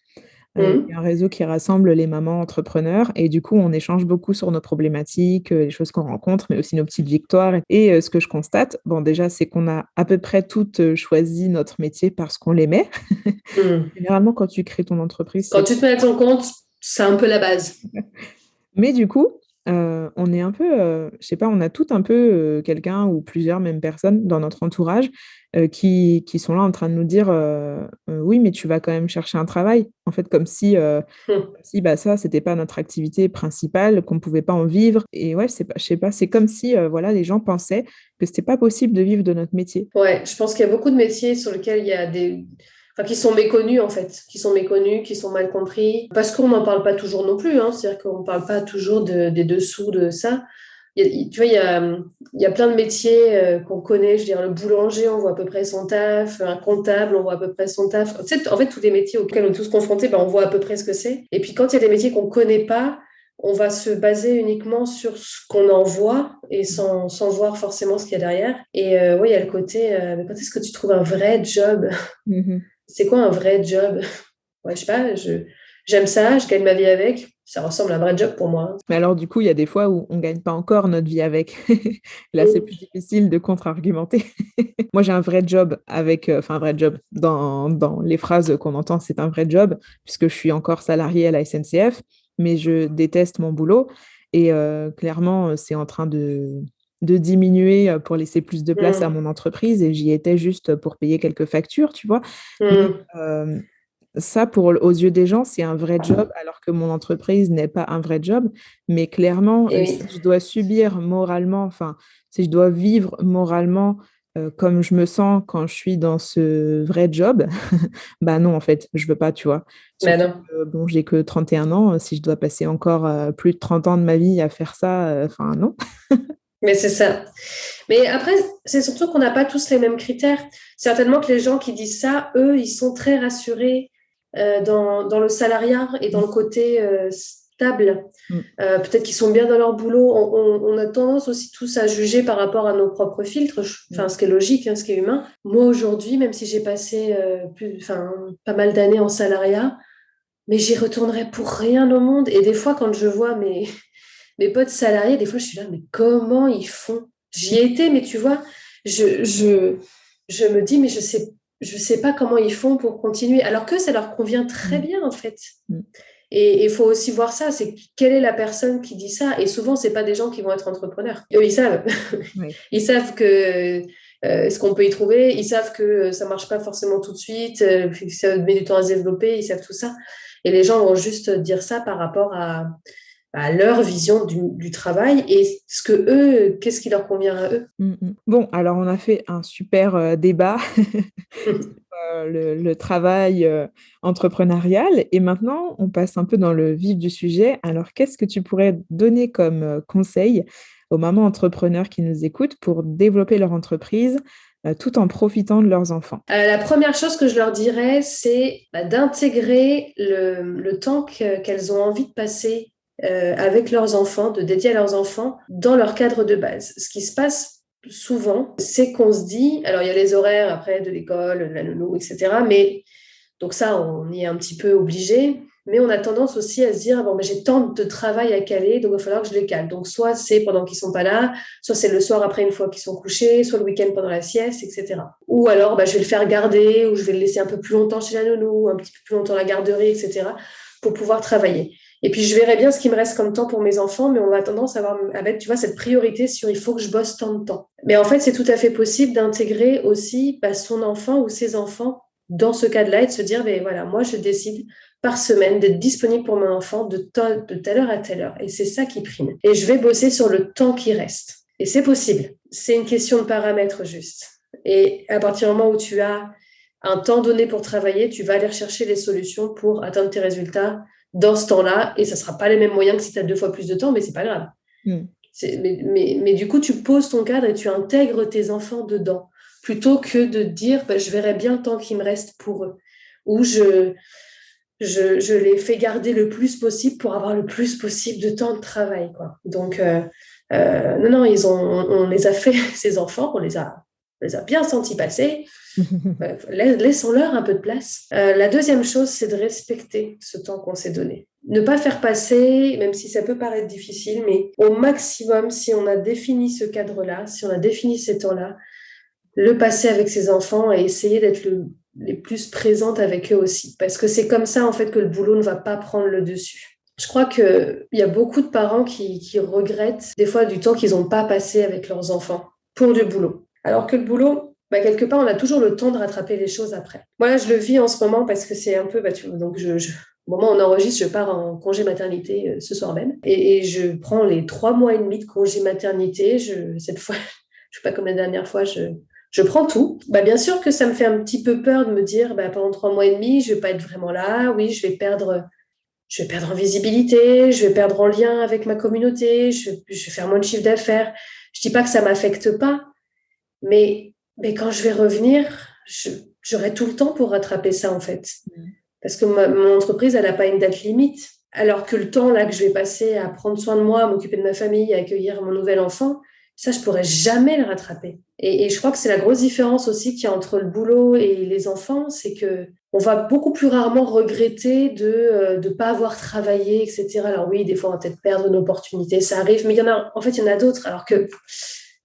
Speaker 1: qui est
Speaker 2: Mhm.
Speaker 1: un réseau qui rassemble les mamans entrepreneurs. Et du coup, on échange beaucoup sur nos problématiques, les choses qu'on rencontre, mais aussi nos petites victoires. Et ce que je constate, bon, déjà, c'est qu'on a à peu près toutes choisi notre métier parce qu'on l'aimait.
Speaker 2: Mhm.
Speaker 1: Généralement, quand tu crées ton entreprise,
Speaker 2: Quand
Speaker 1: c'est...
Speaker 2: tu te mets à ton compte, c'est un peu la base.
Speaker 1: Mais du coup, on est un peu, je sais pas, on a tout un peu quelqu'un ou plusieurs mêmes personnes dans notre entourage qui sont là en train de nous dire oui, mais tu vas quand même chercher un travail. En fait,
Speaker 2: Mhm.
Speaker 1: comme si bah, ça, c'était pas notre activité principale, qu'on pouvait pas en vivre. Et ouais, je sais pas, c'est comme si voilà, les gens pensaient que c'était pas possible de vivre de notre métier.
Speaker 2: Ouais, je pense qu'il y a beaucoup de métiers sur lesquels il y a des... Enfin, qui sont méconnus, en fait, qui sont méconnus, qui sont mal compris, parce qu'on n'en parle pas toujours non plus, hein. C'est-à-dire qu'on ne parle pas toujours des dessous de ça. Tu vois, il y a plein de métiers qu'on connaît. Je veux dire, le boulanger, on voit à peu près son taf, un comptable, on voit à peu près son taf. Tu sais, en fait, tous les métiers auxquels on est tous confrontés, ben, on voit à peu près ce que c'est. Et puis, quand il y a des métiers qu'on ne connaît pas, on va se baser uniquement sur ce qu'on en voit et sans voir forcément ce qu'il y a derrière. Et oui, il y a le côté, mais quand est-ce que tu trouves un vrai job?
Speaker 1: Mhm.
Speaker 2: C'est quoi un vrai job? Ouais, je sais pas, j'aime ça, je gagne ma vie avec. Ça ressemble à un vrai job pour moi.
Speaker 1: Mais alors, du coup, il y a des fois où on gagne pas encore notre vie avec. Là, c'est plus difficile de contre-argumenter. Moi, j'ai un vrai job avec, enfin, un vrai job. Dans les phrases qu'on entend, c'est un vrai job, puisque je suis encore salariée à la SNCF, mais je déteste mon boulot. Et clairement, c'est en train de diminuer pour laisser plus de place à
Speaker 2: Mm.
Speaker 1: mon entreprise. Et j'y étais juste pour payer quelques factures, tu vois. Mais
Speaker 2: Mm.
Speaker 1: ça, aux yeux des gens, c'est un vrai job, alors que mon entreprise n'est pas un vrai job. Mais clairement,
Speaker 2: Et
Speaker 1: si
Speaker 2: oui.
Speaker 1: je dois subir moralement, enfin, si je dois vivre moralement comme je me sens quand je suis dans ce vrai job, bah non, en fait, je veux pas, tu vois.
Speaker 2: Ben
Speaker 1: Surtout
Speaker 2: non.
Speaker 1: que, bon, j'ai que 31 ans. Si je dois passer encore plus de 30 ans de ma vie à faire ça, enfin, non.
Speaker 2: Mais c'est ça. Mais après, c'est surtout qu'on n'a pas tous les mêmes critères. Certainement que les gens qui disent ça, eux, ils sont très rassurés dans le salariat et dans le côté stable.
Speaker 1: Mm,
Speaker 2: Peut-être qu'ils sont bien dans leur boulot. On a tendance aussi tous à juger par rapport à nos propres filtres,
Speaker 1: mm,
Speaker 2: enfin, ce qui est logique, hein, ce qui est humain. Moi, aujourd'hui, même si j'ai passé enfin, pas mal d'années en salariat, mais j'y retournerai pour rien au monde. Et des fois, quand je vois mes potes salariés, des fois, je suis là, mais comment ils font? J'y étais, mais tu vois, je, je, je me dis, mais je sais pas comment ils font pour continuer, alors que ça leur convient très
Speaker 1: mm,
Speaker 2: bien, en fait.
Speaker 1: mm.
Speaker 2: Et il faut aussi voir ça, c'est quelle est la personne qui dit ça. Et souvent, c'est pas des gens qui vont être entrepreneurs. Eux, ils savent.
Speaker 1: Ouais.
Speaker 2: Ils savent que ce qu'on peut y trouver. Ils savent que ça marche pas forcément tout de suite, que ça met du temps à se développer. Ils savent tout ça. Et les gens vont juste dire ça par rapport à leur vision du travail et ce que eux, qu'est-ce qui leur convient à eux.
Speaker 1: Mm, mm. Bon, alors on a fait un super débat le travail entrepreneurial et maintenant on passe un peu dans le vif du sujet. Alors qu'est-ce que tu pourrais donner comme conseil aux mamans entrepreneurs qui nous écoutent pour développer leur entreprise tout en profitant de leurs enfants?
Speaker 2: La première chose que je leur dirais, c'est d'intégrer le temps qu'elles ont envie de passer avec leurs enfants, de dédier à leurs enfants dans leur cadre de base. Ce qui se passe souvent, c'est qu'on se dit, alors il y a les horaires après de l'école, de la nounou, etc. Mais donc ça, on y est un petit peu obligé. Mais on a tendance aussi à se dire, bon, j'ai tant de travail à caler, donc il va falloir que je les cale. Donc soit c'est pendant qu'ils sont pas là, soit c'est le soir après une fois qu'ils sont couchés, soit le week-end pendant la sieste, etc. Ou alors je vais le faire garder, ou je vais le laisser un peu plus longtemps chez la nounou, un petit peu plus longtemps à la garderie, etc. pour pouvoir travailler. Et puis je verrai bien ce qui me reste comme temps pour mes enfants, mais on a tendance à mettre, tu vois, cette priorité sur il faut que je bosse tant de temps. Mais en fait, c'est tout à fait possible d'intégrer aussi son enfant ou ses enfants dans ce cadre-là et de se dire, voilà, moi je décide par semaine d'être disponible pour mon enfant de telle heure à telle heure. Et c'est ça qui prime. Et je vais bosser sur le temps qui reste. Et c'est possible. C'est une question de paramètres juste. Et à partir du moment où tu as un temps donné pour travailler, tu vas aller rechercher les solutions pour atteindre tes résultats dans ce temps-là. Et ça ne sera pas les mêmes moyens que si tu as 2 fois plus de temps, mais ce n'est pas grave. Mais du coup, tu poses ton cadre et tu intègres tes enfants dedans, plutôt que de dire je verrai bien le temps qu'il me reste pour eux. Ou je les fais garder le plus possible pour avoir le plus possible de temps de travail, quoi. Donc, non, on les a fait, ces enfants, on les a bien sentis passer. Laissons-leur un peu de place. La deuxième chose, c'est de respecter ce temps qu'on s'est donné. Ne pas faire passer, même si ça peut paraître difficile, mais au maximum, si on a défini ce cadre-là, si on a défini ces temps-là, le passer avec ses enfants et essayer d'être les plus présentes avec eux aussi. Parce que c'est comme ça, en fait, que le boulot ne va pas prendre le dessus. Je crois qu'il y a beaucoup de parents qui regrettent des fois du temps qu'ils n'ont pas passé avec leurs enfants pour du boulot. Alors que le boulot, quelque part, on a toujours le temps de rattraper les choses après. Moi, là, je le vis en ce moment parce que c'est un peu... donc, au moment où on enregistre, je pars en congé maternité ce soir même. Et je prends les 3 mois et demi de congé maternité. Cette fois, je ne sais pas comme la dernière fois, je prends tout. Bien sûr que ça me fait un petit peu peur de me dire, pendant 3 mois et demi, je ne vais pas être vraiment là. Oui, je vais perdre en visibilité, je vais perdre en lien avec ma communauté, je vais faire moins de chiffre d'affaires. Je ne dis pas que ça ne m'affecte pas, mais quand je vais revenir, j'aurai tout le temps pour rattraper ça, en fait. Parce que mon entreprise, elle n'a pas une date limite. Alors que le temps là que je vais passer à prendre soin de moi, à m'occuper de ma famille, à accueillir mon nouvel enfant, ça, je ne pourrais jamais le rattraper. Et je crois que c'est la grosse différence aussi qu'il y a entre le boulot et les enfants, c'est qu'on va beaucoup plus rarement regretter de ne pas avoir travaillé, etc. Alors oui, des fois, on va peut-être perdre une opportunité, ça arrive, mais il y en a d'autres. Alors que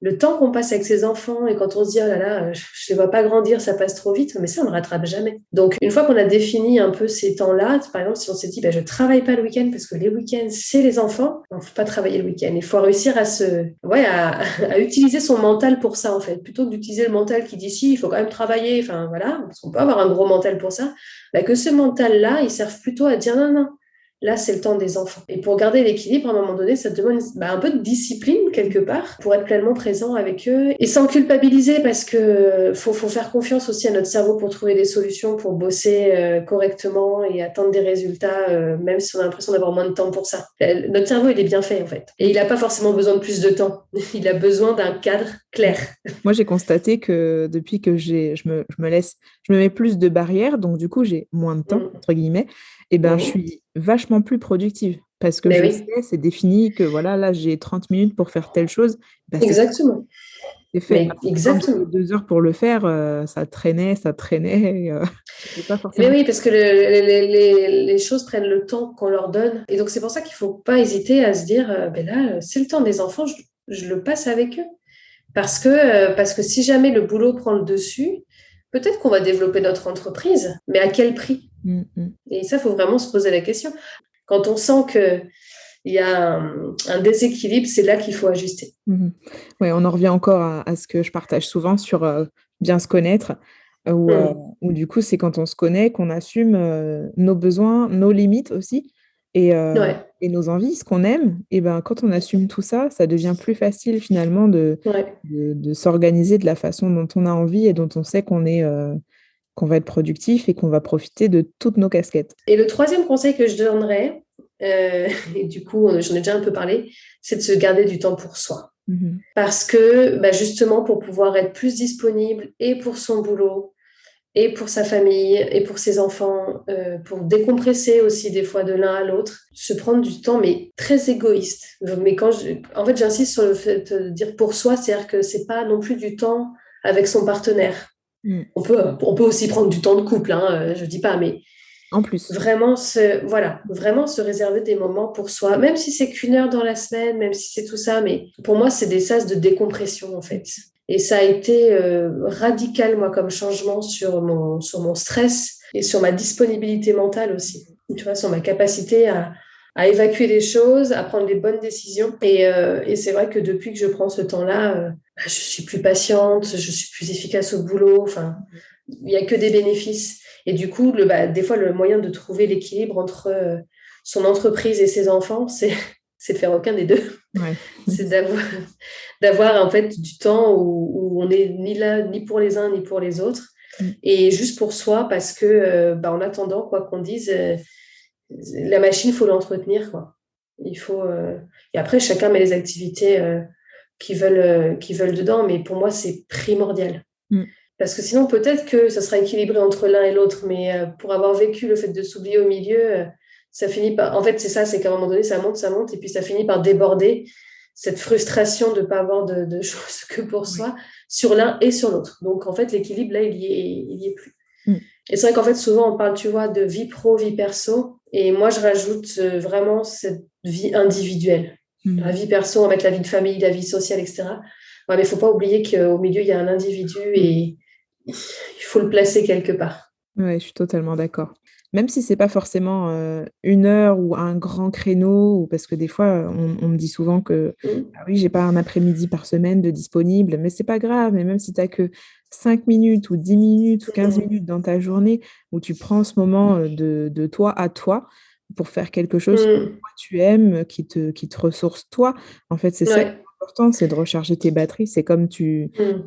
Speaker 2: le temps qu'on passe avec ses enfants et quand on se dit, oh là là, je ne les vois pas grandir, ça passe trop vite, mais ça, on ne le rattrape jamais. Donc, une fois qu'on a défini un peu ces temps-là, par exemple, si on s'est dit, je ne travaille pas le week-end parce que les week-ends, c'est les enfants, il ne faut pas travailler le week-end. Il faut réussir à utiliser son mental pour ça, en fait. Plutôt que d'utiliser le mental qui dit, si, il faut quand même travailler, enfin voilà, parce qu'on peut avoir un gros mental pour ça, que ce mental-là, il serve plutôt à dire, non, non, là, c'est le temps des enfants. Et pour garder l'équilibre, à un moment donné, ça demande un peu de discipline, quelque part, pour être pleinement présent avec eux. Et sans culpabiliser, parce que faut faire confiance aussi à notre cerveau pour trouver des solutions, pour bosser correctement et atteindre des résultats, même si on a l'impression d'avoir moins de temps pour ça. Notre cerveau, il est bien fait, en fait. Et il n'a pas forcément besoin de plus de temps. Il a besoin d'un cadre clair.
Speaker 1: Moi, j'ai constaté que depuis que je me mets plus de barrières, donc du coup, j'ai moins de temps, entre guillemets, et je suis vachement plus productive parce que sais, c'est défini que voilà, là, j'ai 30 minutes pour faire telle chose.
Speaker 2: Exactement.
Speaker 1: C'est fait.
Speaker 2: Exactement.
Speaker 1: 2 heures pour le faire, ça traînait. Pas forcément...
Speaker 2: Mais oui, parce que les choses prennent le temps qu'on leur donne. Et donc, c'est pour ça qu'il ne faut pas hésiter à se dire, là, c'est le temps des enfants, je le passe avec eux. Parce que si jamais le boulot prend le dessus, peut-être qu'on va développer notre entreprise, mais à quel prix? Et ça, il faut vraiment se poser la question. Quand on sent qu'il y a un déséquilibre, c'est là qu'il faut ajuster.
Speaker 1: Oui, on en revient encore à ce que je partage souvent sur bien se connaître, où du coup, c'est quand on se connaît qu'on assume nos besoins, nos limites aussi, et nos envies, ce qu'on aime. Et quand on assume tout ça, ça devient plus facile finalement de s'organiser de la façon dont on a envie et dont on sait qu'on va être productif et qu'on va profiter de toutes nos casquettes.
Speaker 2: Et le troisième conseil que je donnerais, et du coup, j'en ai déjà un peu parlé, c'est de se garder du temps pour soi.
Speaker 1: Mhm.
Speaker 2: Parce que justement, pour pouvoir être plus disponible et pour son boulot, et pour sa famille, et pour ses enfants, pour décompresser aussi des fois de l'un à l'autre, se prendre du temps, mais très égoïste. Mais en fait, j'insiste sur le fait de dire pour soi, c'est-à-dire que c'est pas non plus du temps avec son partenaire.
Speaker 1: Mm.
Speaker 2: On peut aussi prendre du temps de couple, hein, je dis pas, mais
Speaker 1: En plus.
Speaker 2: vraiment se réserver des moments pour soi, même si c'est qu'une heure dans la semaine, même si c'est tout ça, mais pour moi, c'est des sas de décompression, en fait. Et ça a été radical, moi, comme changement sur mon stress et sur ma disponibilité mentale aussi. Tu vois, sur ma capacité à évacuer les choses, à prendre les bonnes décisions. Et c'est vrai que depuis que je prends ce temps-là, je suis plus patiente, je suis plus efficace au boulot. Enfin, il n'y a que des bénéfices. Et du coup, des fois, le moyen de trouver l'équilibre entre son entreprise et ses enfants, c'est de faire aucun des deux.
Speaker 1: Ouais.
Speaker 2: C'est d'avoir en fait du temps où on n'est ni là, ni pour les uns, ni pour les autres.
Speaker 1: Mm.
Speaker 2: Et juste pour soi, parce que en attendant, quoi qu'on dise, la machine, il faut l'entretenir, quoi. Il faut, Et après, chacun met les activités qu'ils veulent dedans, mais pour moi, c'est primordial.
Speaker 1: Mm.
Speaker 2: Parce que sinon, peut-être que ça sera équilibré entre l'un et l'autre, mais pour avoir vécu le fait de s'oublier au milieu, ça finit par... En fait, c'est ça, c'est qu'à un moment donné, ça monte, et puis ça finit par déborder cette frustration de ne pas avoir de choses que pour
Speaker 1: Ouais.
Speaker 2: soi, sur l'un et sur l'autre. Donc, en fait, l'équilibre, là, il y est plus.
Speaker 1: Mm.
Speaker 2: Et c'est vrai qu'en fait, souvent, on parle, tu vois, de vie pro, vie perso, et moi, je rajoute vraiment cette vie individuelle. La
Speaker 1: Mm.
Speaker 2: vie perso, on va mettre la vie de famille, la vie sociale, etc. Ouais, mais il ne faut pas oublier qu'au milieu, il y a un individu et il faut le placer quelque part.
Speaker 1: Ouais, je suis totalement d'accord. Même si c'est pas forcément, 1 heure ou un grand créneau ou parce que des fois, on me dit souvent que:
Speaker 2: Mm.
Speaker 1: «Ah oui, j'ai pas un après-midi par semaine de disponible», mais c'est pas grave, mais même si tu as que 5 minutes ou 10 minutes ou 15
Speaker 2: Mm.
Speaker 1: minutes dans ta journée où tu prends ce moment, de toi à toi pour faire quelque chose que
Speaker 2: Mm.
Speaker 1: toi tu aimes, qui te ressource toi. En fait, c'est ça qui
Speaker 2: Ouais.
Speaker 1: est important, c'est de recharger tes batteries. C'est comme
Speaker 2: Mm.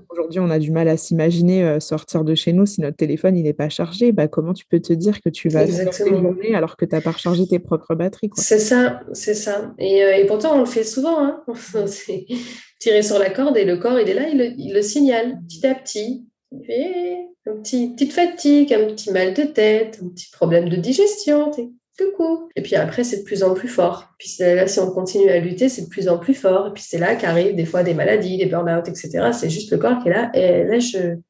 Speaker 1: aujourd'hui, on a du mal à s'imaginer, sortir de chez nous si notre téléphone, il est pas chargé. Bah, comment tu peux te dire que tu vas vivre tes
Speaker 2: Exactement.
Speaker 1: journées alors que tu as pas rechargé tes propres batteries, quoi?
Speaker 2: C'est ça, c'est ça. Et pourtant, on le fait souvent, hein. C'est tirer sur la corde et le corps, il est là, il le signale petit à petit. Il fait petite fatigue, un petit mal de tête, un petit problème de digestion. Coucou. Et puis après, c'est de plus en plus fort. Puis là, si on continue à lutter, c'est de plus en plus fort. Et puis c'est là qu'arrivent des fois des maladies, des burn-out, etc. C'est juste le corps qui est là. Et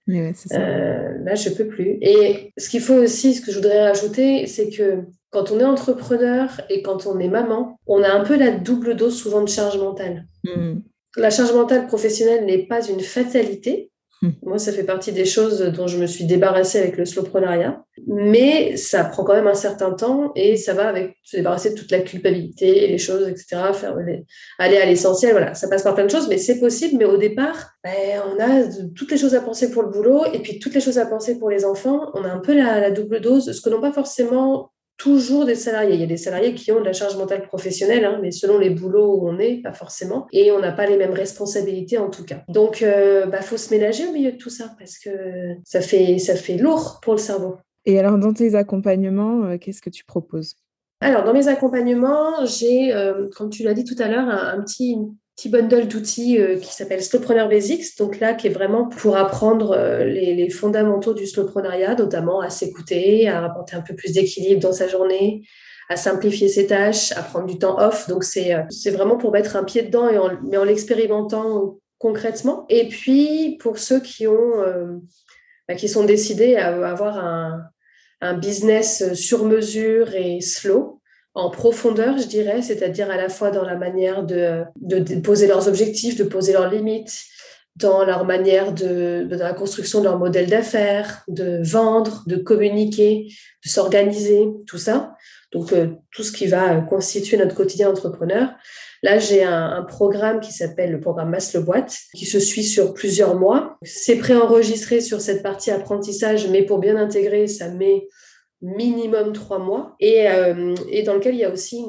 Speaker 1: Mais ouais, c'est ça.
Speaker 2: là, je peux plus. Et ce qu'il faut aussi, ce que je voudrais rajouter, c'est que quand on est entrepreneur et quand on est maman, on a un peu la double dose souvent de charge mentale.
Speaker 1: Mmh.
Speaker 2: La charge mentale professionnelle n'est pas une fatalité.
Speaker 1: Mmh.
Speaker 2: Moi, ça fait partie des choses dont je me suis débarrassée avec le slowprenariat. Mais ça prend quand même un certain temps et ça va avec se débarrasser de toute la culpabilité, les choses, etc. Aller à l'essentiel, voilà. Ça passe par plein de choses, mais c'est possible. Mais au départ, on a toutes les choses à penser pour le boulot et puis toutes les choses à penser pour les enfants. On a un peu la double dose, ce que n'ont pas forcément toujours des salariés. Il y a des salariés qui ont de la charge mentale professionnelle, hein, mais selon les boulots où on est, pas forcément. Et on n'a pas les mêmes responsabilités en tout cas. Donc, faut se ménager au milieu de tout ça parce que ça fait lourd pour le cerveau.
Speaker 1: Et alors dans tes accompagnements, qu'est-ce que tu proposes?
Speaker 2: Alors, dans mes accompagnements, j'ai, comme tu l'as dit tout à l'heure, un petit bundle d'outils qui s'appelle Slowpreneur Basics, donc là, qui est vraiment pour apprendre les fondamentaux du slowpreneuriat, notamment à s'écouter, à apporter un peu plus d'équilibre dans sa journée, à simplifier ses tâches, à prendre du temps off. Donc, c'est vraiment pour mettre un pied dedans mais en l'expérimentant concrètement. Et puis, pour ceux qui sont décidés à avoir un business sur mesure et slow, en profondeur, je dirais, c'est-à-dire à la fois dans la manière de poser leurs objectifs, de poser leurs limites, dans leur manière de la construction de leur modèle d'affaires, de vendre, de communiquer, de s'organiser, tout ça. Donc, tout ce qui va constituer notre quotidien entrepreneur. Là, j'ai un programme qui s'appelle le programme Masse le Boîte, qui se suit sur plusieurs mois. C'est préenregistré sur cette partie apprentissage, mais pour bien intégrer, ça met minimum 3 mois, et dans lequel il y a aussi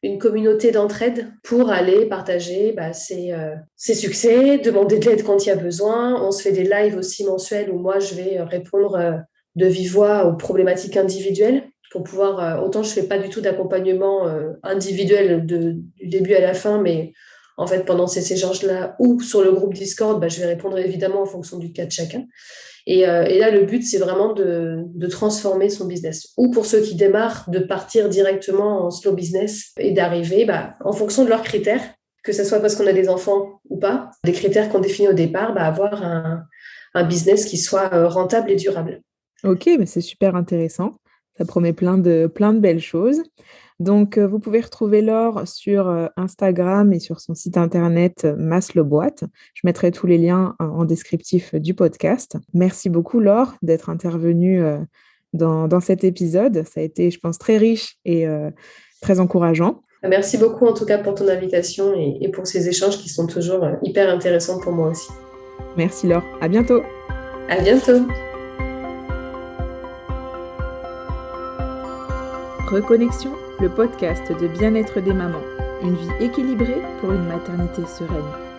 Speaker 2: une communauté d'entraide pour aller partager ses succès, demander de l'aide quand il y a besoin. On se fait des lives aussi mensuels où moi, je vais répondre de vive voix aux problématiques individuelles pour pouvoir, autant je ne fais pas du tout d'accompagnement individuel du début à la fin, mais en fait, pendant ces échanges-là, ou sur le groupe Discord, bah, je vais répondre évidemment en fonction du cas de chacun. Et là, le but, c'est vraiment de transformer son business. Ou pour ceux qui démarrent, de partir directement en slow business et d'arriver, bah, en fonction de leurs critères, que ce soit parce qu'on a des enfants ou pas, des critères qu'on définit au départ, bah, avoir un business qui soit rentable et durable.
Speaker 1: Ok, mais c'est super intéressant. Ça promet plein de belles choses. Donc, vous pouvez retrouver Laure sur Instagram et sur son site internet Maslow Boîte. Je mettrai tous les liens en descriptif du podcast. Merci beaucoup, Laure, d'être intervenue dans cet épisode. Ça a été, je pense, très riche et très encourageant.
Speaker 2: Merci beaucoup en tout cas pour ton invitation et pour ces échanges qui sont toujours hyper intéressants pour moi aussi.
Speaker 1: Merci, Laure. À bientôt.
Speaker 2: À bientôt.
Speaker 1: Reconnexion, le podcast de bien-être des mamans. Une vie équilibrée pour une maternité sereine.